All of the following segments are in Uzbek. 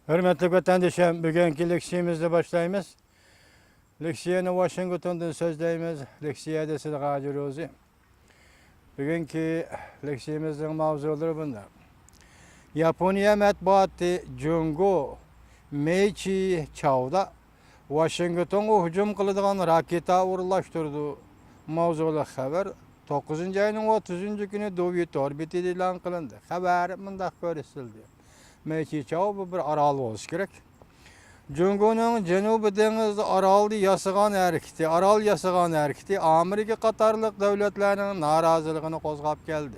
Hürmetli vatandaşım, bugünkü leksiyamızda başlayımız. Leksiyani Washington'dan sözleyimiz. Leksiyada siz gacırıyoruz. Bugünkü leksiyamızın mavzuları bunlar. Yaponiya matbuatı Jungo Meichi Chaw'da Washington'a hücum kılıdığan raketa uğurlaştırdığı mavzulu haber 9. ayının 30. günü Sovyet orbiti ilan kılındı. Haber mındak görüldü. Meichi Chaw bu bir aral olsa gerek. Jungo'nun Cenubi Denizli araldı yasıgan erkiti, aral yasıgan erkiti Amerika Katarlık devletlerinin narazılığını kozgap geldi.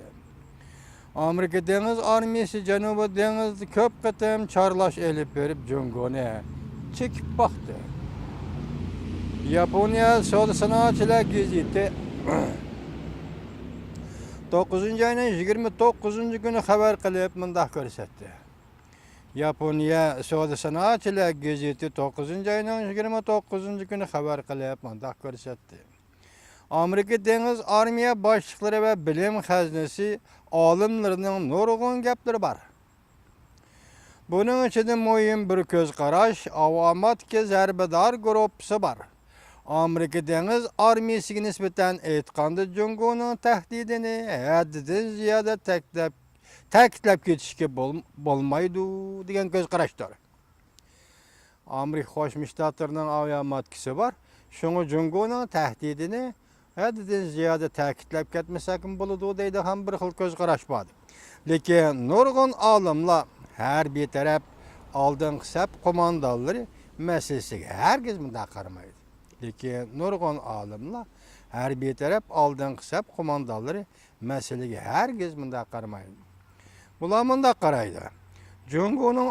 Amerika Deniz Armiyası Cenubi Denizli köp kıtım çarlaş elip verip Jungo'nu çekip baktı. Japonya Sol Sanatçılar Geziti 9. ayının 29. günü haber kılıp mındak görsetti. Japonya Sol Sanatçılar Geziti 9. ayının 29. günü haber kılıp mındak görsetti. Amerika Deniz Armiya başlıkları ve bilim haznesi alimlerinin nurgun gapları var. Bunun içinde mühim bir göz qaraş, avamat zarbedar grupsi var. Amerika Deniz Armiyasiga nisbatan aytganda Jungo'nun tahdidini haddidan ziyoda ta'kidlab ketishga bo'lmaydi degan ko'z qarashdir. Amerika Qo'shma Shtatlarining aviamatkisi bor. Shunga Jungo'nun tahdidini haddidan ziyoda ta'kidlab ketmasak bo'ladi deydi ham bir xil ko'z qarash bor. Lekin nurg'un olimlar har bir taraf oldingi saf qo'mondonlari masalasiga hargiz bunday qaramaydi. Lekin nurg'un olimlar har bir taraf oldingi saf qo'mondonlari masalaga hargiz bunday qaramaydi. Bular bunday qaraydi. Jungo'ning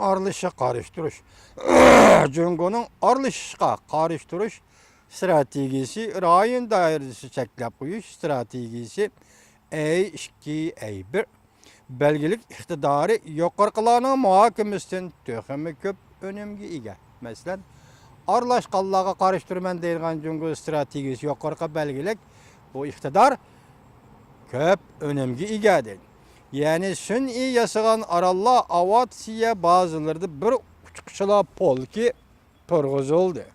arilishiga qarshi stratejisi, rayon doirasi cheklab qo'yish stratejisi A2A1 belgilik iqtidori yuqoriqilarning muhokamasidan to'ximi ko'p o'nemga ega. Masalan, aralashqanlarga qarshi turman deyilgan Jungo stratejiyasi yuqoriqi belgilik bu iqtidor ko'p o'nemga ega deydi. Yani sun'iy yasagan arallar avatsiya bazılarda bir uçquşlar polki turg'izildi.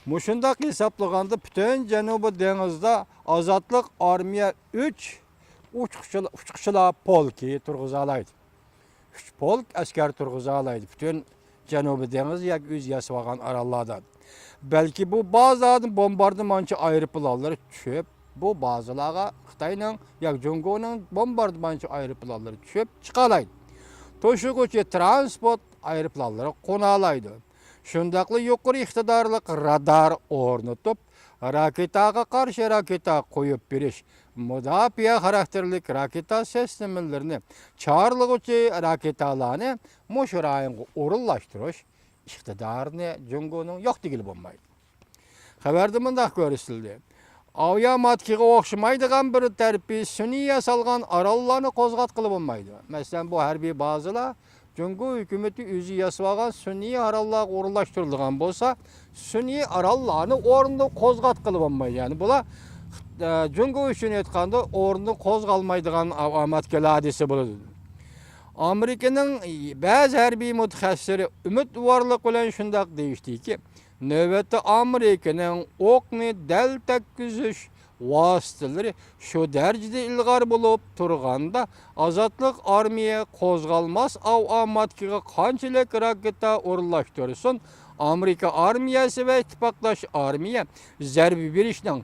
Mushundaq hesaplaganda butun Janubiy dengizda Azatlık armiya 3 uçquşlar polki turg'izalaydi. 3 polk askar turg'izalaydi. Butun Janubiy dengiz yak o'z yasagan arallardan. Belki bu bazılardan bombardımanchi aeroplanlari tushib, bu bazılarga Xitoyning yoki Jungo'ning bombardımanchi aeroplanlari tushib chiqalaydi. To'shig'uvchi transport aeroplanlari qo'nalaydi. Shundaqli yuqori iqtidorli radar o'rnatib, raketaga qarshi raketa qo'yib berish, mudofaa xarakterli raketa sistemalarini chorlig'uvchi raketalarni mush rayonga o'rinlashtirish iqtidorini Jungo'ning yo'qligini bo'lmaydi. Xabarda bunday ko'rsatildi. Aviamatkiga o'xshamaydigan bir tarbi sun'iy yasalgan arallarni qo'zg'atqili bo'lmaydi. Masalan, bu harbiy bazalar Jungo hukumati o'zi yasagan sun'iy arallarga o'rinlashtirilgan bo'lsa, sun'iy arallarni o'rnida qo'zg'atqili bo'lmaydi. Ya'ni bular Jungo uchun aytganda o'rnida qo'zg'almaydigan aviamatkilar desa bo'ladi. Amerikaning ba'zi harbiy mutaxassislari umidvorlik bilan shunday deyishdiki, navbatda Amerikaning o'qni dal takkizish vositalari shu darajada ilg'or bo'lib turganda Azatlık armiya qo'zg'almas avtomatkiga qanchalik raketa o'rinlashtirsin, Amerika armiyasi va ittifoqdosh armiya zarba berishning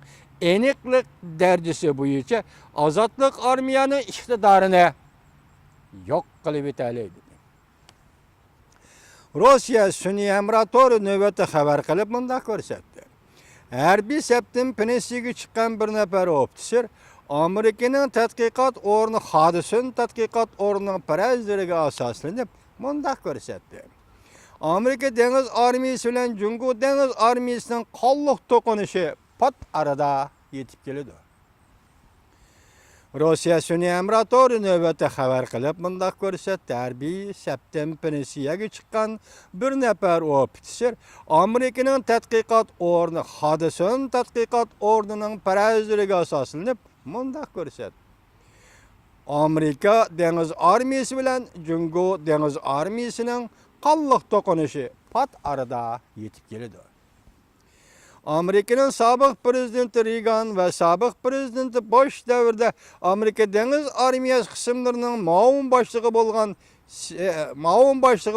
aniqlik darajasi bo'yicha Azatlık armiyaning iqtidorini yo'q qilib o'taydi. Rossiya sun'iy emiratori navbatda xabar qilib bunday ko'rsatdi. Harbiy septim pensiyaga chiqqan bir nafar ofitser Amerikaning tadqiqot o'rni hodisin tadqiqot o'rnining parazlariga asoslanib bunday ko'rsatdi. Amerika Deniz Armiyasi bilan Jungo Deniz Armiyasining qonliq to'qinishi pat arada yetib keladi. Rossiya sun'iy emiratori navbatda xabar qilib bunday ko'rsatdi. Harbiy septim pensiyaga chiqqan bir nafar ofitser Amerikaning tadqiqot o'rni hodisin tadqiqot o'rnining parazlariga asoslanib bunday ko'rsatdi. Amerika Deniz Armiyasi bilan Jungo Deniz Armiyasining qanlıq toqunuşu pat arada yetib keldi. Amerika'nın sabıq prezidenti Reagan ve sabıq prezidenti Bush davrida Amerika Deniz Armiyası qismlarının maun başlığı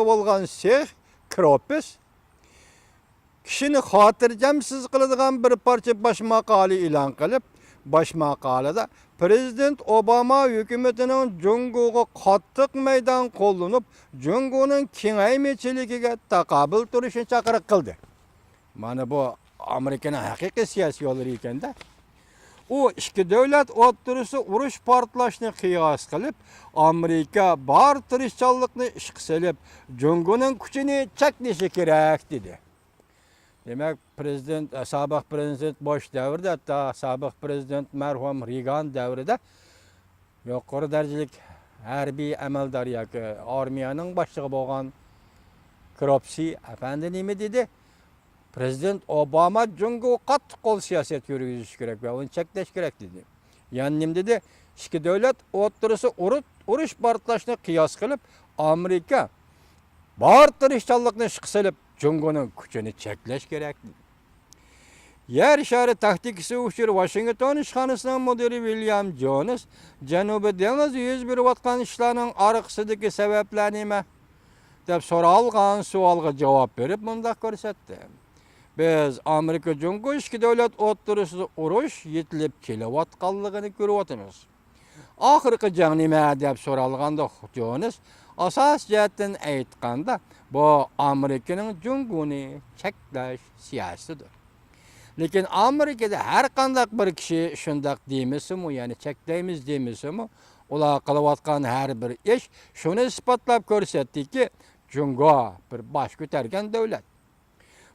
bolgan Sheikh Kropes kişini xotirjamsiz qiladigan bir parça baş maqali e'lon qilib, baş maqalada Prezident Obama hükümetinin Jungo'ga qattiq meydan qo'llanib, Jungo'nun kengaymichiligiga taqobil turishini chaqiriq qildi. Mana bu Amerika'nın haqiqiy siyosiy yo'llari ekanda. U ikki davlat o'rtasida urush portlashini qiyos qilib, Amerika bor tirishchanlikni ishga solib, Jungo'ning kuchini cheklashi kerak dedi. Demek sabıq prezident Bush davrida, hatta sabıq prezident merhum Reagan davrida yuqori darajalik harbiy amaldor yoki armiyaning boshlig'i bo'lgan Kropsi efendi nima dedi? Prezident Obama Jungo qattiq qo'l siyosat yurgizish kerak va uni cheklash kerak dedi. Yani nima dedi? Ikki davlat o'rtasida urush portlashini qiyos qilib, Amerika bor tirishchanlikni ishga solib, Jungo'nun kuchini cheklash kerak. Yer shari taktikasi uchun Washington ishxonasining mudiri William Jones Janubiy dengiz yuz berayotgan ishlarning orqasidagi sabablar nima deb so'ralgan savolga javob berib bunday ko'rsatdi. Biz Amerika Jungo ikki davlat o'rtasida urush yetilib kelayotganligini ko'ryapmiz. Oxirgi jang nima deb so'ralganda Jones asas jihatdan aytganda bu Amerika'nın Jungo'ni cheklash siyosatidir. Lekin Amerika'da har qanday bir kishi shunday deymizmi, ya'ni cheklaymiz deymizmi, ular qilayotgan har bir ish shuni isbotlab ko'rsatdiki, Jungo bir bosh ko'targan davlat.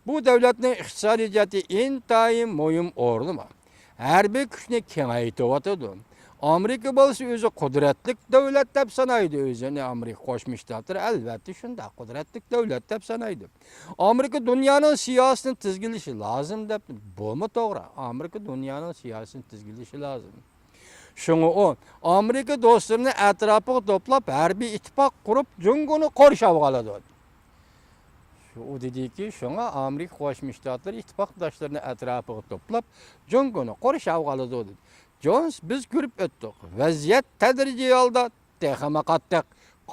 Bu davlatning iqtisodiy jihati intayin muhim o'rni bor. Harbiy kuchni kengaytiryotdi. Amerika bo'lsa o'zi qudratli davlat deb sanaydi o'zini. Amerika Qo'shma Shtatlar albatta shunday qudratli davlat deb sanaydi. Amerika dunyoning siyosatini tizginlashi lozim deb bo'lma to'g'ri. Amerika dunyoning siyosatini tizginlashi lozim. Shunga o Amerika do'stlarini atrofiga to'plab harbiy ittifoq qurib Jungoni qorshab oladi. O dediki, shunga Amerika Qo'shma Shtatlar ittifoqdoshlarini atrofiga to'plab Jungoni qorshab oladi. Jones biz ko'rib o'tdik. Vaziyat tadrijiy holda texama qattiq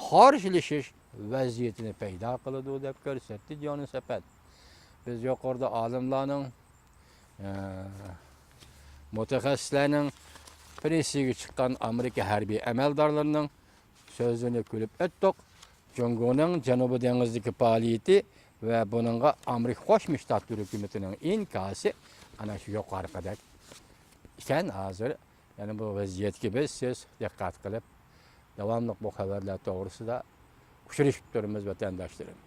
qarshilashish vaziyatini paydo qiladi deb ko'rsatdi Jones efendi. Biz yuqorida olimlarning, mutaxassislarning pressiga chiqqan Amerika harbiy amaldorlarining so'zini ko'rib o'tdik. Jungoning Janubiy dengizdagi faoliyati va buningga Amerika Qo'shma Shtatlar hukumatining inkosi ana shu yuqoriqadek ekan hozir. Yani bu vaziyatga biz siz diqqat qilib, davomli bu xabarlar to'g'risida uchrashib turibmiz vatandoshlarım.